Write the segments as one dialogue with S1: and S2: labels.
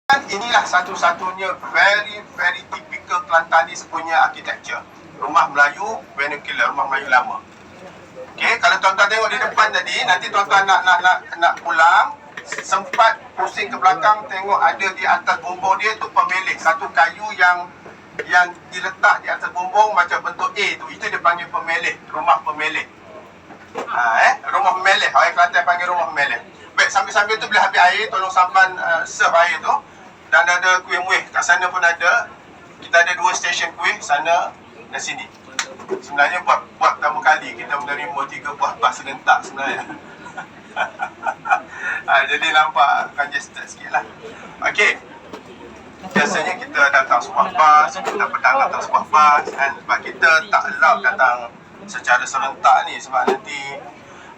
S1: Inilah satu-satunya very typical Kelantanis punya architecture. Rumah Melayu vernacular, rumah Melayu lama. Okey, kalau tuan-tuan tengok di depan tadi, nanti tuan-tuan nak pulang, sempat pusing ke belakang, tengok ada di atas bumbung dia tu pemelih, satu kayu yang diletak di atas bumbung macam bentuk A tu, itu dia panggil pemelih, rumah pemelih. Rumah pemelih, orang Kelantan panggil rumah pemelih. Baik, sambil-sambil tu bila habis air, tolong sampan serve air tu. Dan ada kuih muih, kat sana pun ada. Kita ada 2 stesen kuih, sana dan sini. Sebenarnya buat pertama kali kita menerima 3 buah bas serentak sebenarnya. Jadi nampak congested sikit lah. Okey, biasanya kita datang sebuah bas, kita petang datang sebuah bas kan? Sebab kita tak allow datang secara serentak ni, sebab nanti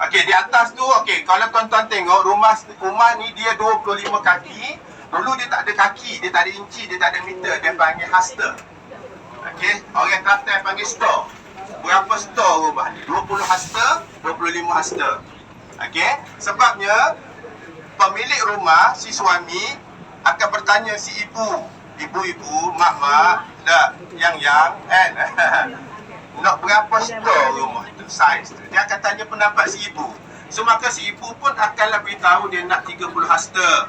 S1: okey, di atas tu, okey, kalau tuan-tuan tengok rumah ni dia 25 kaki. Dulu dia tak ada kaki, dia tak ada inci, dia tak ada meter, dia panggil haster. Okey, orang Kelantan panggil store. Berapa store rumah ni? 20 haster, 25 haster. Okey, sebabnya pemilik rumah, si suami akan bertanya si ibu, mak, dah, yang kan. Nak berapa store rumah tu, saiz tu. Dia akan tanya pendapat si ibu. So maka si ibu pun akanlah beritahu dia nak 30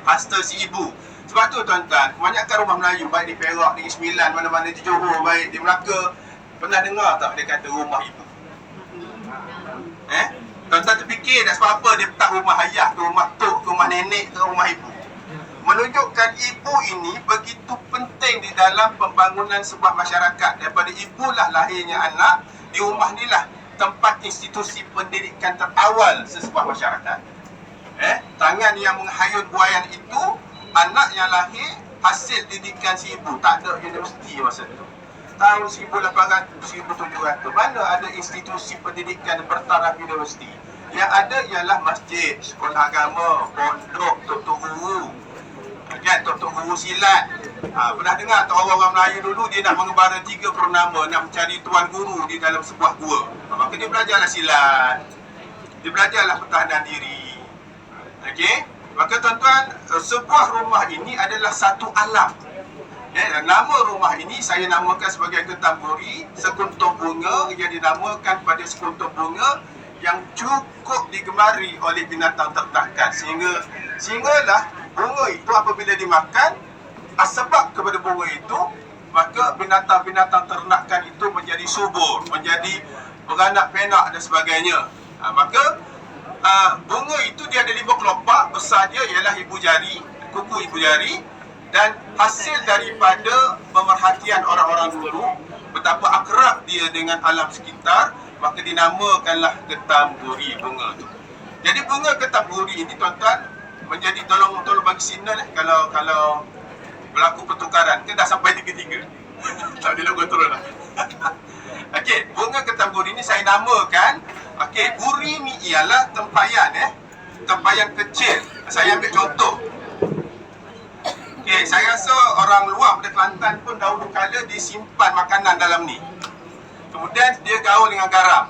S1: haster si ibu. Sebab tu tuan-tuan, kebanyakan rumah Melayu, baik di Perak, Negeri Sembilan, mana-mana di Johor, baik di Melaka, pernah dengar tak dia kata rumah ibu? Tuan-tuan terfikir tak sebab apa dia letak rumah ayah ke rumah tok ke rumah nenek ke rumah ibu? Menunjukkan ibu ini begitu penting di dalam pembangunan sebuah masyarakat. Daripada ibulah lahirnya anak, di rumah inilah tempat institusi pendidikan terawal sesebuah masyarakat. Tangan yang menghayun buayan itu, anak yang lahir hasil didikan si ibu. Tak ada universiti masa tu. Tahun 1800, 1700, mana ada institusi pendidikan bertaraf universiti? Yang ada ialah masjid, sekolah agama, pondok, tok-tok guru, kan, tok-tok guru silat. Pernah dengar tak orang-orang Melayu dulu dia nak mengembara 3 purnama, nak mencari tuan guru di dalam sebuah gua. Maka dia belajarlah silat, dia belajarlah pertahanan diri. Okey, maka tuan-tuan, sebuah rumah ini adalah satu alam. Dan nama rumah ini saya namakan sebagai Ketamburi, sekuntum bunga yang dinamakan pada sekuntum bunga yang cukup digemari oleh binatang tertakan. Sehinggalah bunga itu apabila dimakan, sebab kepada bunga itu, maka binatang-binatang ternakan itu menjadi subur, menjadi beranak penak dan sebagainya. Maka bunga itu dia ada 5 kelopak, besar dia ialah ibu jari, kuku ibu jari. Dan hasil daripada pemerhatian orang-orang dulu, betapa akrab dia dengan alam sekitar, maka dinamakanlah Ketamburi bunga tu. Jadi bunga Ketamburi ini tuan-tuan menjadi tolong bagi signal kalau berlaku pertukaran. Kita dah sampai 3-3. Tak boleh lagu turun lah. Okey, bunga Ketamburi ini saya namakan, okey, buri ni ialah tempayan tempayan kecil. Saya ambil contoh. Okay, saya rasa orang luar pada Kelantan pun dahulu kala disimpan makanan dalam ni. Kemudian dia gaul dengan garam.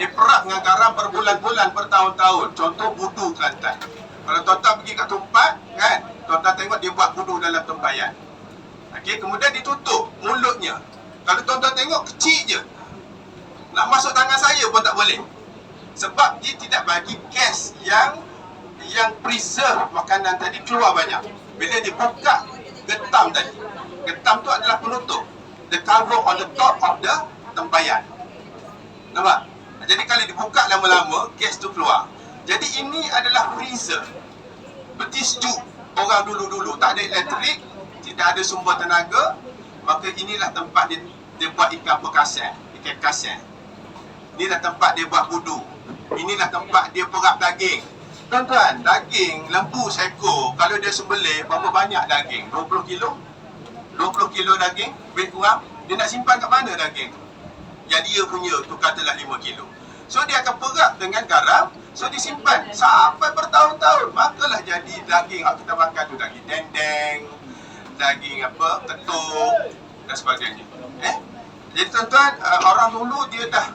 S1: Diperap dengan garam berbulan-bulan, bertahun-tahun. Contoh budu Kelantan. Kalau tuan-tuan pergi kat tempat, kan, tuan-tuan tengok dia buat budu dalam tempayan. Okey, kemudian ditutup mulutnya. Kalau tuan-tuan tengok, kecil je. Nak masuk tangan saya pun tak boleh. Sebab dia tidak bagi gas yang preserve makanan tadi keluar banyak. Bila dibuka getam tadi, getam tu adalah penutup, the cover on the top of the tempayan. Nampak? Jadi kalau dibuka lama-lama, gas tu keluar. Jadi ini adalah freezer. Berarti sejuk. Orang dulu-dulu tak ada elektrik, tidak ada sumber tenaga, maka inilah tempat dia buat ikan perkasan, ikan kasan. Inilah tempat dia buat budu. Inilah tempat dia perap daging. Tuan-tuan, daging lembu seekor, kalau dia sembelih, berapa banyak daging? 20 kilo? 20 kilo daging, lebih kurang. Dia nak simpan kat mana daging? Yang dia punya tu katalah 5 kilo. So dia akan perap dengan garam, so disimpan sampai bertahun-tahun. Makalah jadi daging yang kita makan tu, daging dendeng, daging ketuk dan sebagainya. Jadi tuan-tuan, orang dulu dia dah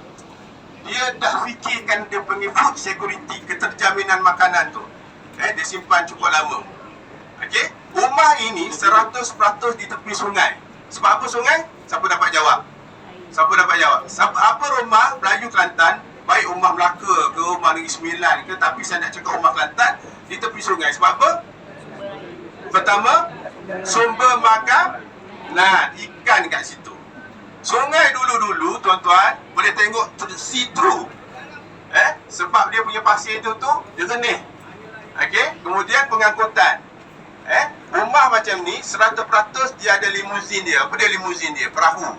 S1: fikirkan dia punya food security, keterjaminan makanan tu. Dia simpan cukup lama. Okey? Rumah ini 100% di tepi sungai. Sebab apa sungai? Siapa dapat jawab? Siapa dapat jawab? Apa rumah Melayu Kelantan, baik rumah Melaka ke rumah Negeri Sembilan ke, tapi saya nak cakap rumah Kelantan di tepi sungai. Sebab apa? Pertama, sumber makanan, ikan kat situ. Sungai dulu-dulu, tuan-tuan, boleh tengok see through. Sebab dia punya pasir tu jernih. Okey, kemudian pengangkutan. Rumah macam ni 100% dia ada limuzin dia. Apa dia limuzin dia? Perahu.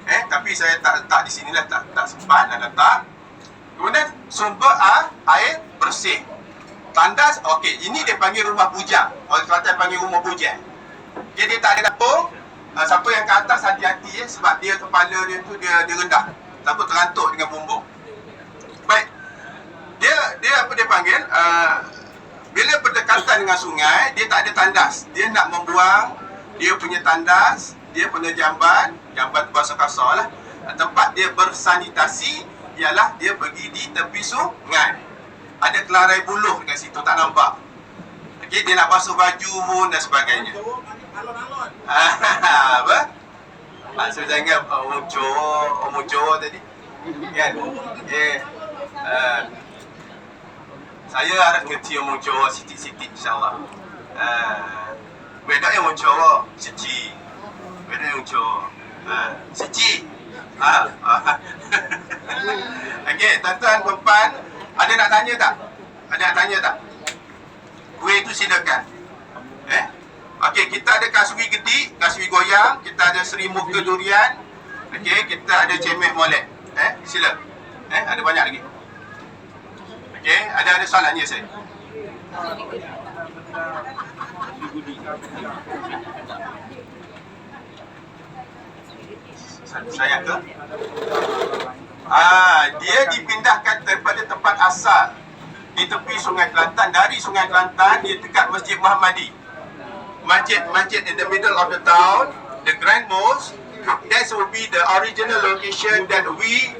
S1: Tapi saya tak letak di sini lah, tak sempat nak letak. Kemudian sumber air bersih. Tandas, okey, ini dia panggil rumah bujang. Orang Kelantan panggil rumah bujang. Okay, dia tak ada dapur. Siapa yang ke atas hati-hati sebab dia kepala dia tu dia rendah. Takut terantuk dengan bumbung. Baik. Dia apa dia panggil? Bila berdekatan dengan sungai, dia tak ada tandas. Dia nak membuang dia punya tandas, dia punya jamban bahasa kasar lah. Tempat dia bersanitasi ialah dia pergi di tepi sungai. Ada kelarai buluh dekat situ, tak nampak. Okey, dia nak basuh baju dan sebagainya. Apa? Maksud jangan omong Jawa tadi. Kan? Saya harap ngerti omong Jawa sitik-sitik insyaAllah. Beda yang omong Jawa Cici. Beda yang omong Jawa Cici. Okey, tuan-tuan, perempuan, ada nak tanya tak? Ada nak tanya tak? Kuih tu silakan. Okey, kita ada kaswi gedik, kaswi goyang, kita ada serimut ke durian. Okey, kita ada cemek molek. Sila. Ada banyak lagi. Okey, ada soalan ya saya. Saya ke? Dia dipindahkan daripada tempat asal di tepi Sungai Kelantan. Dari Sungai Kelantan, dia dekat Masjid Muhammadi. Masjid in the middle of the town, the Grand Mosque. That will be the original location that we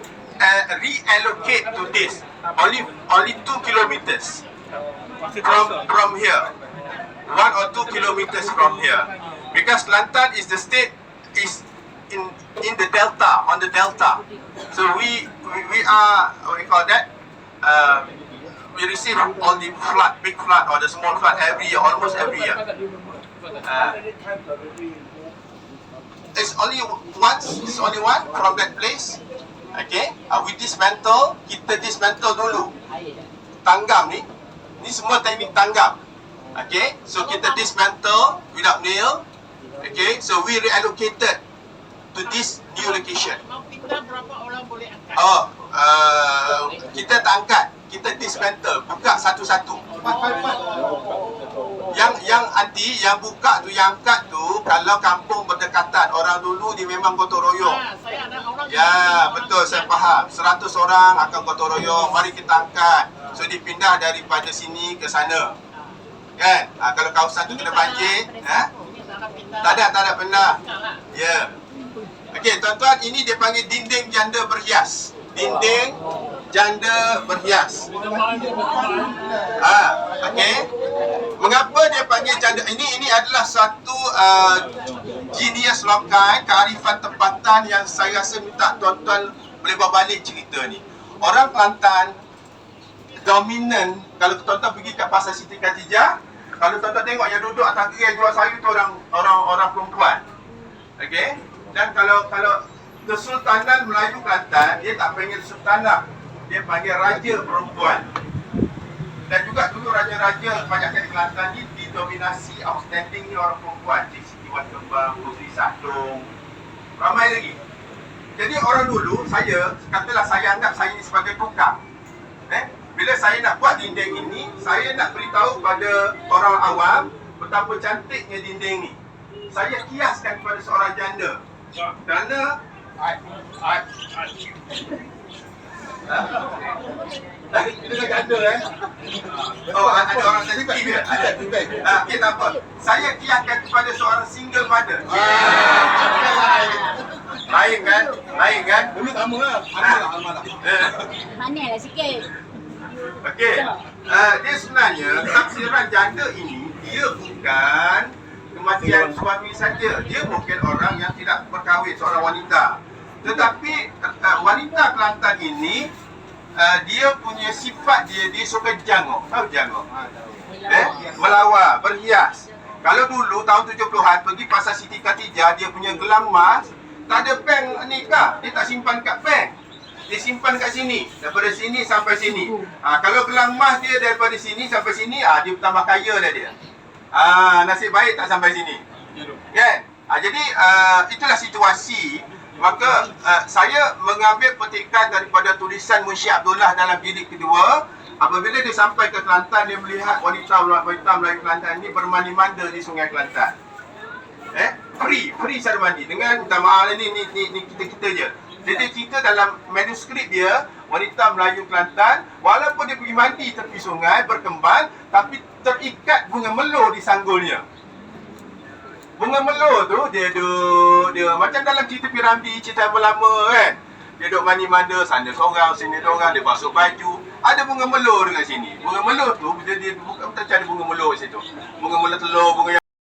S1: reallocate to this. Only 2 kilometers from here. 1 or 2 kilometers from here. Because Kelantan is the state is in the delta, on the delta. So we are, what we call that? We receive all the flood, big flood or the small flood every year, almost every year. It's only one from that place. Okay, we dismantle, kita dismantle dulu. Tanggam ni semua teknik tanggam. Okay, so kita dismantle without nail. Okay, so we reallocated to this new location.
S2: Berapa orang boleh angkat?
S1: Kita tak angkat, kita dismantle, buka satu-satu. Yang buka tu, yang angkat tu, kalau kampung berdekatan, orang dulu dia memang gotong royong. Ya, betul, saya faham. 100 orang akan gotong royong, mari kita angkat. So dipindah daripada sini ke sana. Kan? Kalau kawasan tu kena banjir, tak ada pernah. Ya. Okey, tuan-tuan, ini dia panggil dinding janda berhias. Dinding janda berhias. Okey. Mengapa dia panggil janda? Ini adalah satu genius lokal, kearifan tempatan yang saya rasa minta tuan-tuan boleh bawa balik cerita ni. Orang Kelantan dominan, kalau tuan-tuan pergi kat pasar Siti Khatijah, kalau tuan-tuan tengok yang duduk atas gerai jual sayur tu orang perempuan. Okey? Dan kalau Kesultanan Melayu Kelantan, dia tak panggil sultanah, dia panggil raja perempuan. Dan juga dulu raja-raja kebanyakan di Kelantan ni didominasi outstanding ni orang perempuan. Cik Siti Wat Kembang, Puteri Sadong, ramai lagi. Jadi orang dulu, katalah saya anggap saya ni sebagai tukang. Bila saya nak buat dinding ini, saya nak beritahu pada orang awam betapa cantiknya dinding ni. Saya kiaskan kepada seorang janda. Kerana kita dah janda ada orang sensitif dia. Okey, tak apa. Saya kiaskan kepada seorang single mother. Lain kan? Dulu sama lah.
S3: Manis lah sikit.
S1: Okey. Dia sebenarnya tafsiran janda ini dia bukan kematian suami saja. Dia mungkin orang yang tidak berkahwin, seorang wanita. Tetapi wanita Kelantan ini dia punya sifat dia suka jangok. Tahu jangok? Melawar, berhias. Kalau dulu tahun 70-an pergi pasar Siti Khatijah, dia punya gelang emas, tak ada bank nikah, dia tak simpan kat bank. Dia simpan kat sini, daripada sini sampai sini. Kalau gelang emas dia daripada sini sampai sini, dia bertambah kaya dah dia. Nasib baik tak sampai sini. Kan? Jadi itulah situasi. Maka saya mengambil petikan daripada tulisan Munshi Abdullah dalam jilid kedua. Apabila dia sampai ke Kelantan, dia melihat wanita Melayu Kelantan ini bermandi-manda di Sungai Kelantan. Free cara mandi. Dengan minta maaf ni kita je. Jadi cerita dalam manuskrip dia, wanita Melayu Kelantan, walaupun dia pergi mandi tepi sungai, berkembang, tapi terikat bunga melur di sanggulnya. Bunga melur tu, dia macam dalam cerita Piramli, cerita lama kan. Dia duduk mandi-manda, sana seorang, sini seorang, dia basuh baju. Ada bunga melur dekat sini. Bunga melur tu, dia bukan macam ada bunga melur di situ. Bunga melur telur, bunga